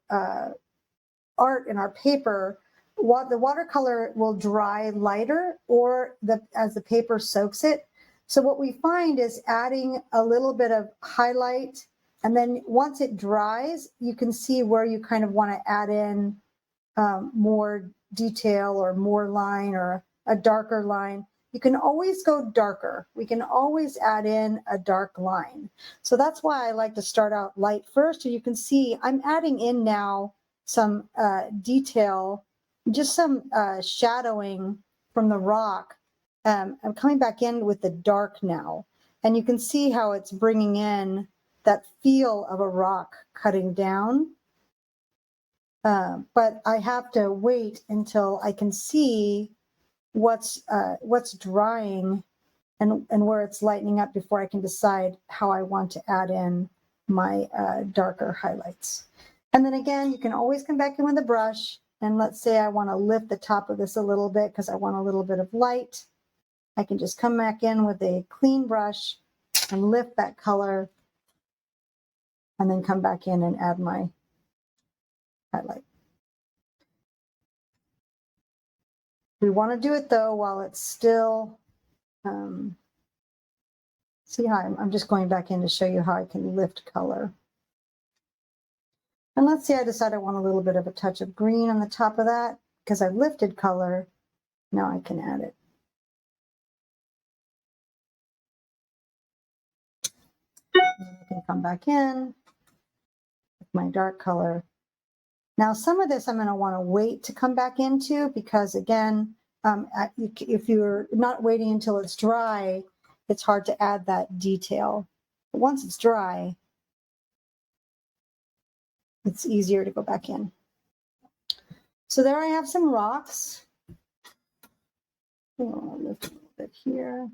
art in our paper, the watercolor will dry lighter or as the paper soaks it. So what we find is adding a little bit of highlight, and then once it dries, you can see where you kind of want to add in more detail or more line or a darker line. You can always go darker. We can always add in a dark line. So that's why I like to start out light first. And you can see I'm adding in now some detail, just some shadowing from the rock. I'm coming back in with the dark now, and you can see how it's bringing in that feel of a rock cutting down. But I have to wait until I can see what's drying and where it's lightening up before I can decide how I want to add in my darker highlights. And then again, you can always come back in with a brush. And let's say I want to lift the top of this a little bit because I want a little bit of light. I can just come back in with a clean brush and lift that color and then come back in and add my highlight. We want to do it though while it's still, see how I'm just going back in to show you how I can lift color. And let's say I decide I want a little bit of a touch of green on the top of that because I've lifted color. Now I can add it. And I can come back in with my dark color. Now, some of this I'm going to want to wait to come back into because, again, if you're not waiting until it's dry, it's hard to add that detail. But once it's dry, it's easier to go back in. So there I have some rocks. I'll lift a little bit here.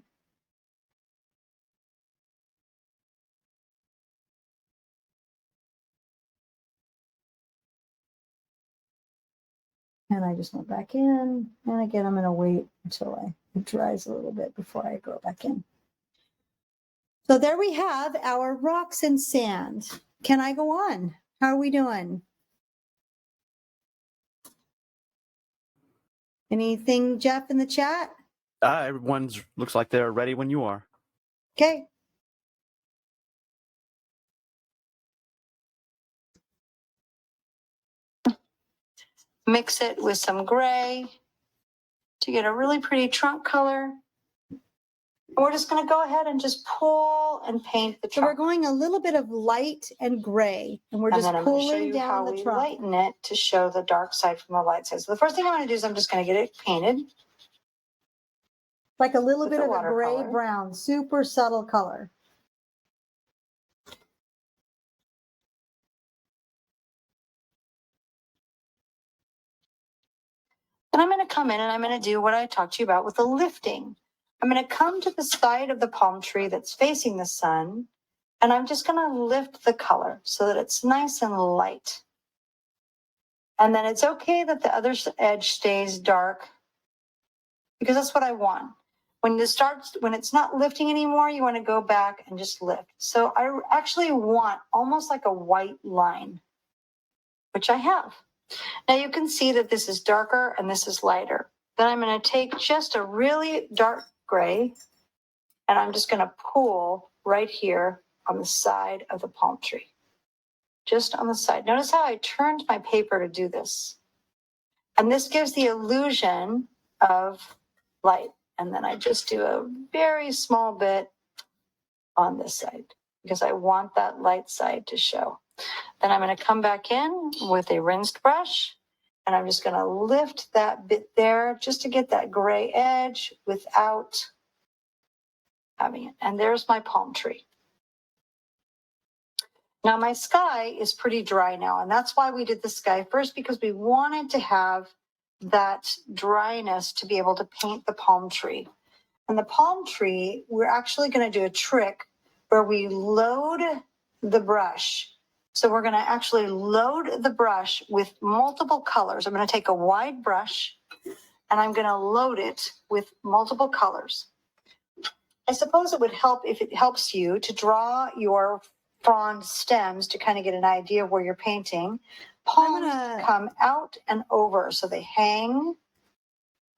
And I just went back in. And again, I'm going to wait until it dries a little bit before I go back in. So there we have our rocks and sand. Can I go on? How are we doing? Anything, Jeff, in the chat? Everyone's looks like they're ready when you are. Okay. Mix it with some gray to get a really pretty trunk color. And we're just going to go ahead and just pull and paint the So we're trunk. going a little bit of light and gray, and we're And just then I'm going to show pulling you down how the we trunk. lighten it to show the dark side from the light side. So the first thing I'm going to do is I'm just going to get it painted. Like a little with bit the of a gray watercolor. brown, super subtle color. Then I'm going to come in and I'm going to do what I talked to you about with the lifting. I'm going to come to the side of the palm tree that's facing the sun, and I'm just going to lift the color so that it's nice and light. And then it's okay that the other edge stays dark because that's what I want. When it's not lifting anymore, you want to go back and just lift. So I actually want almost like a white line, which I have. Now you can see that this is darker and this is lighter. Then I'm going to take just a really dark gray and I'm just going to pull right here on the side of the palm tree. Just on the side. Notice how I turned my paper to do this. And this gives the illusion of light. And then I just do a very small bit on this side because I want that light side to show. Then I'm going to come back in with a rinsed brush and I'm just going to lift that bit there just to get that gray edge without having it. And there's my palm tree. Now my sky is pretty dry now, and that's why we did the sky first, because we wanted to have that dryness to be able to paint the palm tree. And the palm tree, we're actually going to do a trick where we load the brush. So we're going to actually load the brush with multiple colors. I'm going to take a wide brush and I'm going to load it with multiple colors. I suppose it would help if it helps you to draw your frond stems to kind of get an idea of where you're painting. Palms come out and over, so they hang.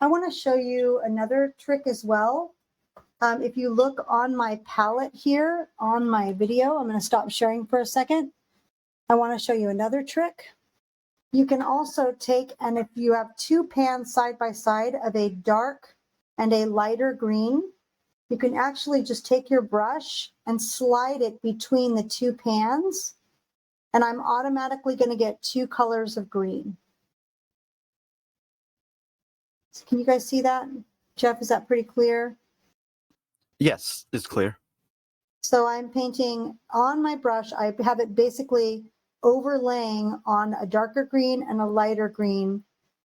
I want to show you another trick as well. If you look on my palette here on my video, I'm going to stop sharing for a second. I want to show you another trick. You can also take, and if you have two pans side by side of a dark and a lighter green, you can actually just take your brush and slide it between the two pans, and I'm automatically going to get two colors of green. So can you guys see that? Jeff, is that pretty clear? Yes, it's clear. So I'm painting on my brush. I have it basically overlaying on a darker green and a lighter green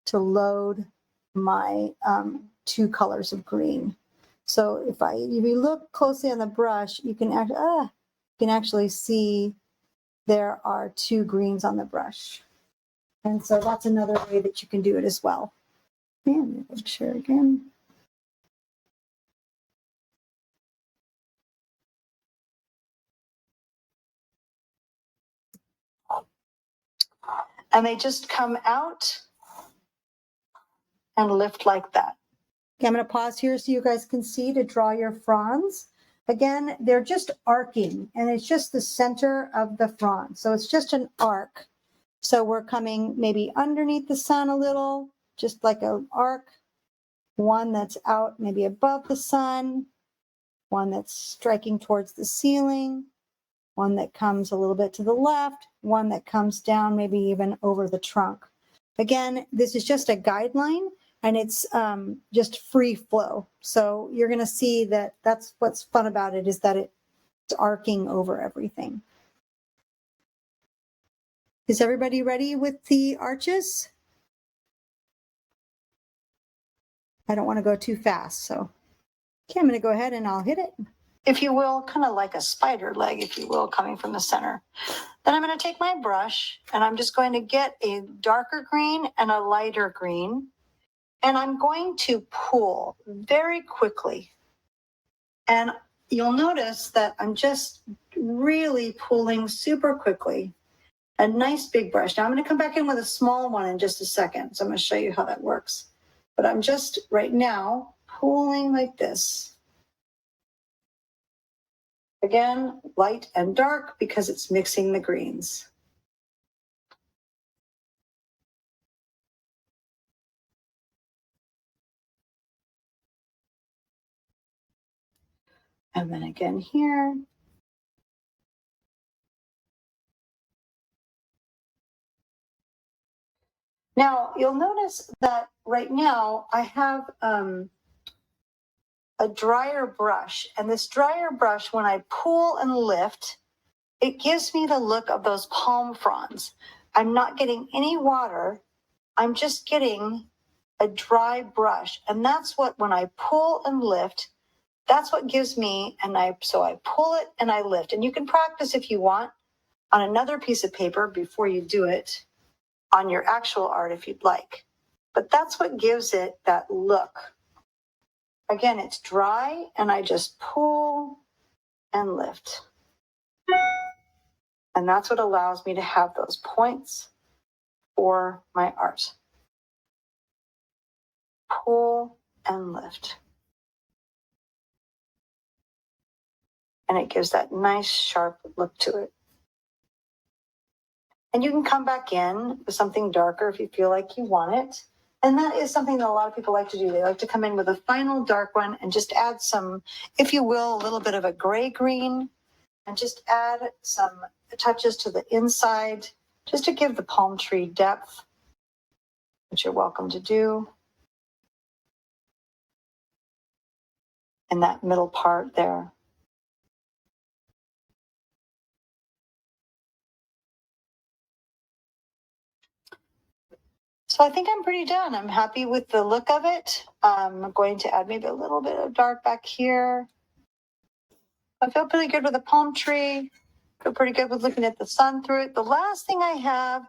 to load my two colors of green. So if you look closely on the brush, you can actually see there are 2 greens on the brush. And so that's another way that you can do it as well. And let's share again. And they just come out and lift like that. Okay, I'm going to pause here so you guys can see to draw your fronds. Again, they're just arcing, and it's just the center of the frond. So it's just an arc. So we're coming maybe underneath the sun a little, just like an arc. One that's out maybe above the sun, one that's striking towards the ceiling, one that comes a little bit to the left, one that comes down maybe even over the trunk. Again, this is just a guideline, and it's just free flow. So you're going to see that that's what's fun about it, is that it's arcing over everything. Is everybody ready with the arches? I don't want to go too fast, so okay, I'm going to go ahead and I'll hit it. If you will, kind of like a spider leg, if you will, coming from the center. Then I'm going to take my brush and I'm just going to get a darker green and a lighter green. And I'm going to pull very quickly. And you'll notice that I'm just really pulling super quickly. A nice big brush. Now I'm going to come back in with a small one in just a second. So I'm going to show you how that works. But I'm just right now pulling like this. Again, light and dark because it's mixing the greens. And then again here. Now, you'll notice that right now I have a drier brush. And this drier brush, when I pull and lift, it gives me the look of those palm fronds. I'm not getting any water. I'm just getting a dry brush. And that's what, when I pull and lift, that's what gives me, so I pull it and I lift. And you can practice if you want on another piece of paper before you do it on your actual art if you'd like. But that's what gives it that look. Again, it's dry and I just pull and lift. And that's what allows me to have those points for my art. Pull and lift. And it gives that nice sharp look to it. And you can come back in with something darker if you feel like you want it. And that is something that a lot of people like to do. They like to come in with a final dark one and just add some, if you will, a little bit of a gray green, and just add some touches to the inside, just to give the palm tree depth, which you're welcome to do. In that middle part there. So I think I'm pretty done. I'm happy with the look of it. I'm going to add maybe a little bit of dark back here. I feel pretty good with the palm tree. I feel pretty good with looking at the sun through it. The last thing I have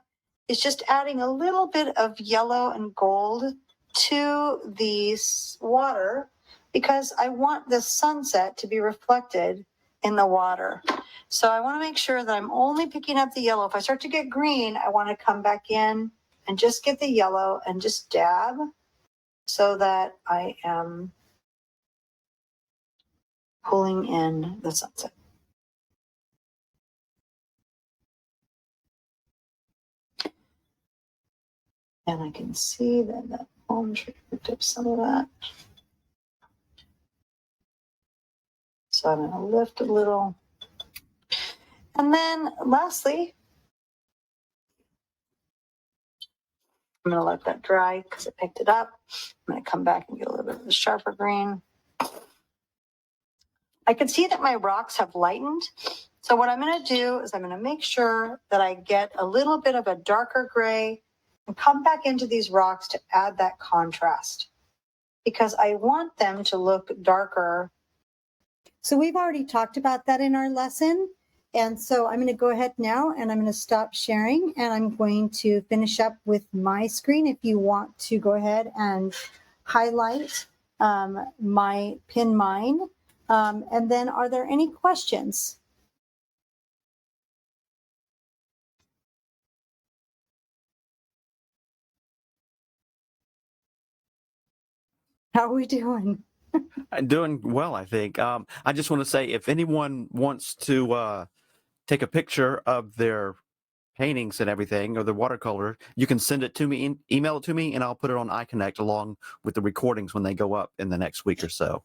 is just adding a little bit of yellow and gold to the water because I want the sunset to be reflected in the water. So I want to make sure that I'm only picking up the yellow. If I start to get green, I want to come back in and just get the yellow and just dab so that I am pulling in the sunset. And I can see that that palm tree picked up some of that. So I'm going to lift a little. And then lastly, I'm going to let that dry because it picked it up. I'm going to come back and get a little bit of the sharper green. I can see that my rocks have lightened. So what I'm going to do is I'm going to make sure that I get a little bit of a darker gray and come back into these rocks to add that contrast because I want them to look darker. So we've already talked about that in our lesson. And so I'm going to go ahead now and I'm going to stop sharing and I'm going to finish up with my screen. If you want to go ahead and highlight my pin mine. And then are there any questions? How are we doing? Doing well, I think. I just want to say, if anyone wants to take a picture of their paintings and everything, or the watercolor, you can send it to me, email it to me, and I'll put it on iConnect along with the recordings when they go up in the next week or so.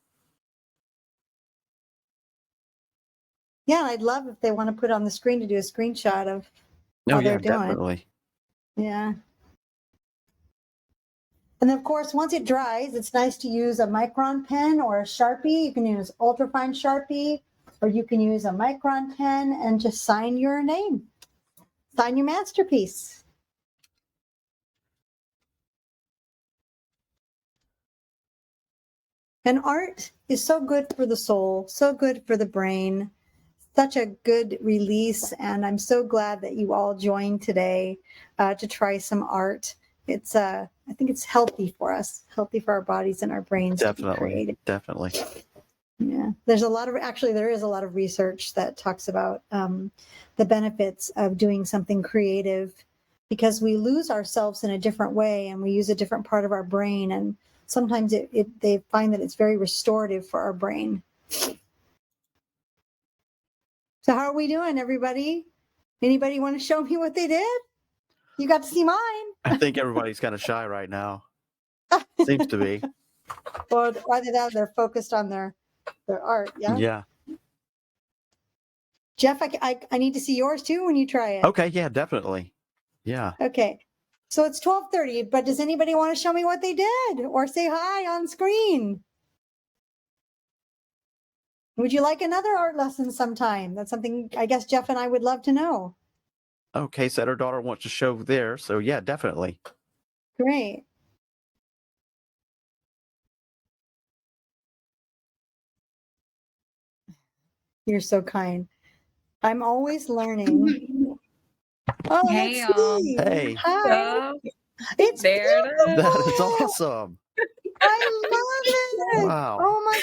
Yeah, I'd love if they want to put on the screen to do a screenshot of No, how yeah, they're doing. definitely. Yeah. And of course, once it dries, it's nice to use a micron pen or a Sharpie. You can use ultrafine Sharpie, or you can use a micron pen and just sign your name, sign your masterpiece. And art is so good for the soul, so good for the brain, such a good release. And I'm so glad that you all joined today to try some art. It's I think it's healthy for us, healthy for our bodies and our brains to be creative. Definitely. Yeah, there's a lot of, actually, there is a lot of research that talks about the benefits of doing something creative, because we lose ourselves in a different way and we use a different part of our brain. And sometimes they find that it's very restorative for our brain. So how are we doing, everybody? Anybody want to show me what they did? You got to see mine. I think everybody's kind of shy right now. Seems to be. Or either that or they're focused on their art. Yeah. Yeah. Jeff, I need to see yours too when you try it. Okay. Yeah, definitely. Yeah. Okay. So it's 12:30, but does anybody want to show me what they did or say hi on screen? Would you like another art lesson sometime? That's something I guess Jeff and I would love to know. Okay. Said her daughter wants to show there. So yeah, definitely. Great. You're so kind. I'm always learning. Oh, Hey, let's y'all. see. Hey. Hi. It's There it is. That is beautiful. awesome. I love it. Wow. Oh my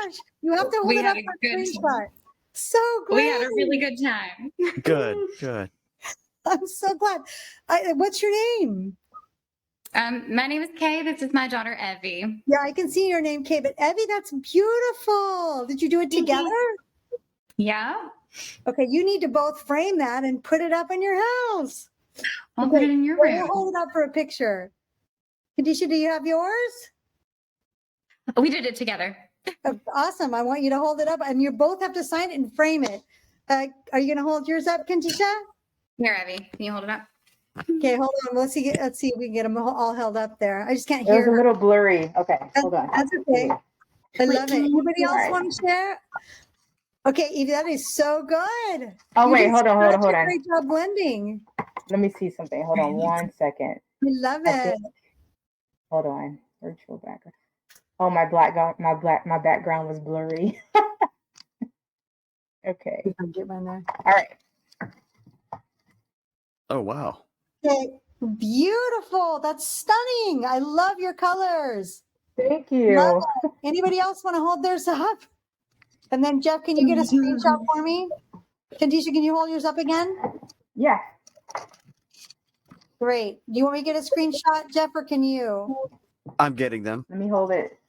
gosh. You have to hold We it had up a for a good screenshot. So great. We had a really good time. Good. Good. I'm so glad. What's your name? My name is Kay. This is my daughter Evie. Yeah, I can see your name, Kay, but Evie, that's beautiful. Did you do it Thank you. together? Yeah. Okay, you need to both frame that and put it up in your house. I'll put it in your Or we'll room. hold it up for a picture. Kadisha, do you have yours? We did it together. Awesome. I want you to hold it up, and you both have to sign it and frame it. Are you going to hold yours up, Kantisha? Here, Evie. Can you hold it up? Okay, hold on. Let's see if we can get them all held up there. I just can't It was a hear. little blurry. Okay, hold on. That's okay. I love it. Anybody else Alright. want to share? Okay, Evie, that is so good. Oh, You wait, did hold on. such a great job blending. Let me see something. Hold on 1 second. I love I it. think, hold on. Virtual background. Oh, my background was blurry. Okay. I'll get mine there. All right. Oh, wow. Okay, beautiful. That's stunning. I love your colors. Thank Love you. it. Anybody else want to hold theirs up? And then Jeff, can you get a screenshot for me? Kantisha, can you hold yours up again? Yeah. Great. Do you want me to get a screenshot, Jeff, or can you? I'm getting them. Let me hold it.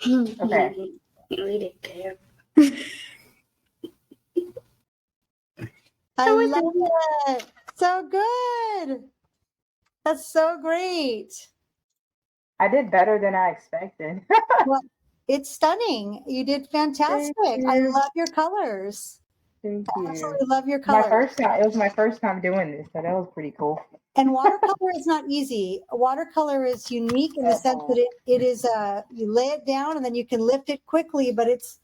Okay. I love it. So good. That's so great. I did better than I expected. Well, it's stunning. You did fantastic. I you. love your colors. Thank I you. absolutely love your My colors. first time. It was my first time doing this, so that was pretty cool. And watercolor is not easy. Watercolor is unique in the sense that it is you lay it down and then you can lift it quickly, but it's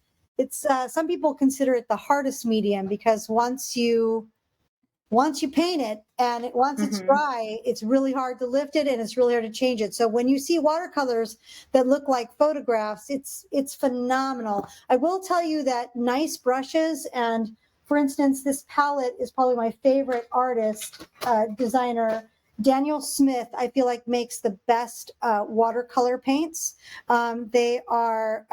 some people consider it the hardest medium because once you paint it and once it's dry, it's really hard to lift it and it's really hard to change it. So when you see watercolors that look like photographs, it's phenomenal. I will tell you that nice brushes and For instance, this palette is probably my favorite artist, designer, Daniel Smith. I feel like makes the best watercolor paints. They are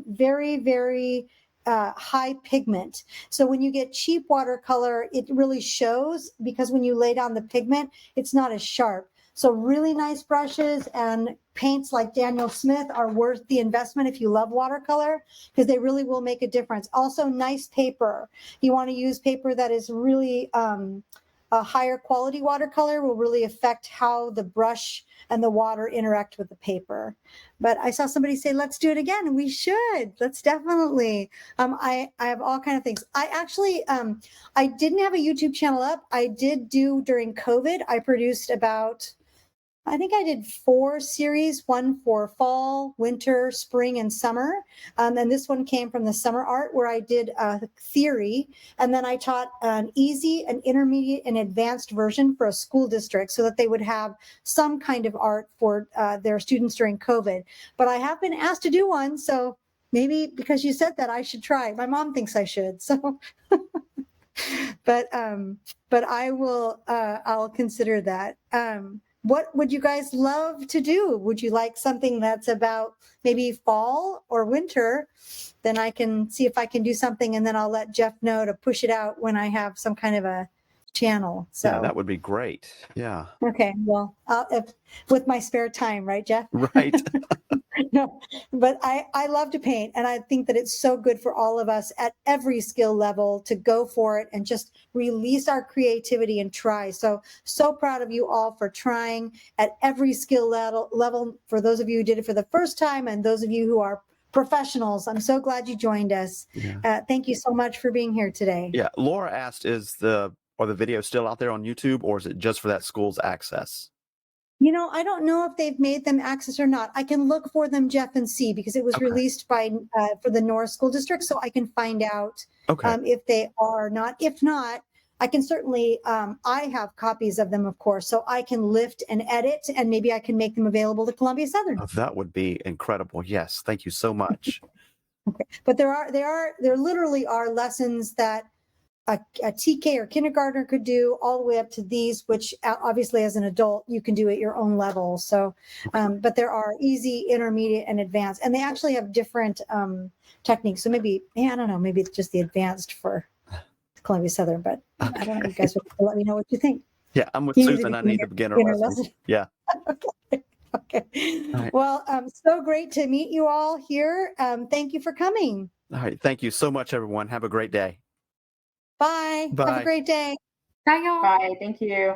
very, very high pigment. So when you get cheap watercolor, it really shows because when you lay down the pigment, it's not as sharp. So really nice brushes and paints like Daniel Smith are worth the investment if you love watercolor, because they really will make a difference. Also nice paper. You want to use paper that is really a higher quality watercolor will really affect how the brush and the water interact with the paper. But I saw somebody say, let's do it again. And we should. Let's definitely. I have all kind of things. I actually, I didn't have a YouTube channel up. I did do during COVID. I produced about, I think I did 4 series, one for fall, winter, spring, and summer. And this one came from the summer art where I did theory. And then I taught an easy, an intermediate, and advanced version for a school district so that they would have some kind of art for their students during COVID. But I have been asked to do one. So maybe because you said that, I should try. My mom thinks I should. So, but I will, I'll consider that. What would you guys love to do? Would you like something that's about maybe fall or winter? Then I can see if I can do something, and then I'll let Jeff know to push it out when I have some kind of a channel. So Yeah, that would be great. Yeah. okay, well, with my spare time, right, Jeff? Right. No, but I love to paint, and I think that it's so good for all of us at every skill level to go for it and just release our creativity and try. So proud of you all for trying at every skill level. For those of you who did it for the first time and those of you who are professionals, I'm so glad you joined us. Yeah. Thank you so much for being here today. Yeah. Laura asked, are the videos still out there on YouTube, or is it just for that school's access? You know, I don't know if they've made them access or not. I can look for them, Jeff, and see, because it was Okay. released by for the North School District, so I can find out Okay. if they are not. If not, I can certainly. I have copies of them, of course, so I can lift and edit, and maybe I can make them available to Columbia Southern. Oh, that would be incredible. Yes. Thank you so much. Okay, but there literally are lessons that a TK or kindergartner could do all the way up to these, which obviously as an adult you can do at your own level. So, but there are easy, intermediate, and advanced, and they actually have different techniques. So maybe, I don't know, maybe it's just the advanced for Columbia Southern, but Okay. I don't know. You guys would let me know what you think. Yeah, I'm with You need Susan. the I need the beginner beginner lesson. lesson. Yeah. Okay. Okay. All right. Well, so great to meet you all here. Thank you for coming. All right. Thank you so much, everyone. Have a great day. Bye. Have Bye. a great day. Bye, y'all. Bye. Thank you.